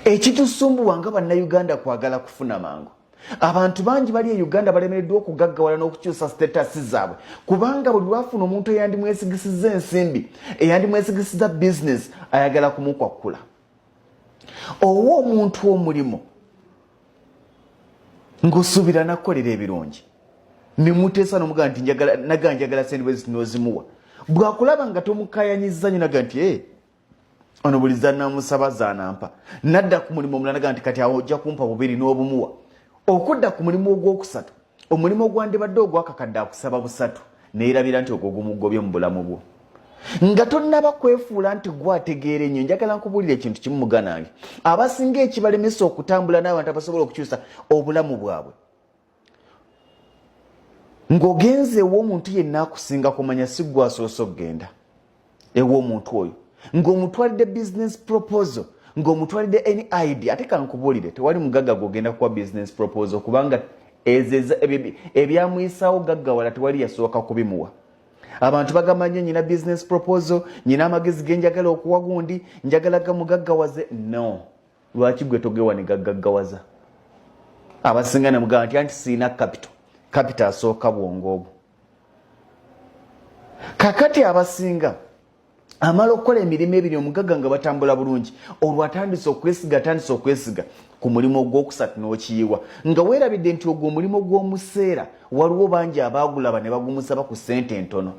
Ekitusumbuwa nga bannayuganda kwagala kufuna mangu. Abantu bangi bali e Uganda balemereddwa okugaggawala n'okukyusa status zaabwe kubanga buli lwafuna omuntu eyandimwesigisiza ensimbi eyandimwesigisiza business ayagala kumukwakkula. Owo omuntu omulimo ng'osuubira nakukolera ebirungi ne muteesa n'omugamba nti njagala sente bwe ziti n'ozimuwa. Bw'akulaba nga tomukayanyiza nnyo naga nti ono buli zannamusaba zanampa nadda ku mulimu omulala naga nti kati awo ojja kumpa bubiri n'obumuwa. Okudda ku mulimu ogwokusatu omulimu ogwandibadde ogwakakadde akusaba busatu neerabira nti ogwo gumugobye mu bulamu bwo nga tonnaba kwefuula nti gwategeera ennyo. Njagala nkubuulira ekintu kimu muganange, abasinga ekibalemesa okutambula n'abantu abasobola okukyusa obulamu bwabwe ng'ogenze ew'omuntu yenna akusinga kumanya si gwe asoose okugenda ew'omuntu oyo ng'omutwalidde business proposal ng'omutwalidde any idea. Ate kankubuulire tewali mugagga gw'ogenda kuwa business proposal kubanga ebyamuyisaawo gaggawala tewali yasooka kubimuwa. Abantu bagamba nnyo nyina business proposal, nyina amagezi ge njagala okuwa gundi, njagala gamugaggawaze. No, lwaki gwe togewa ne gaggaggawaza? Abasinga ne mugamba nti siina capital asooka bwongo obwo. Kakati abasinga amala okukola emirimu ebiri omugagga nga batambula bulungi olwo atandise okwesiga ku mulimu ogwokusatu n'okiyiwa nga weerabidde nti ogwo omulimu gw'omuseera waliwo bangi abaagulaba ne bagumusaba ku ssente entono.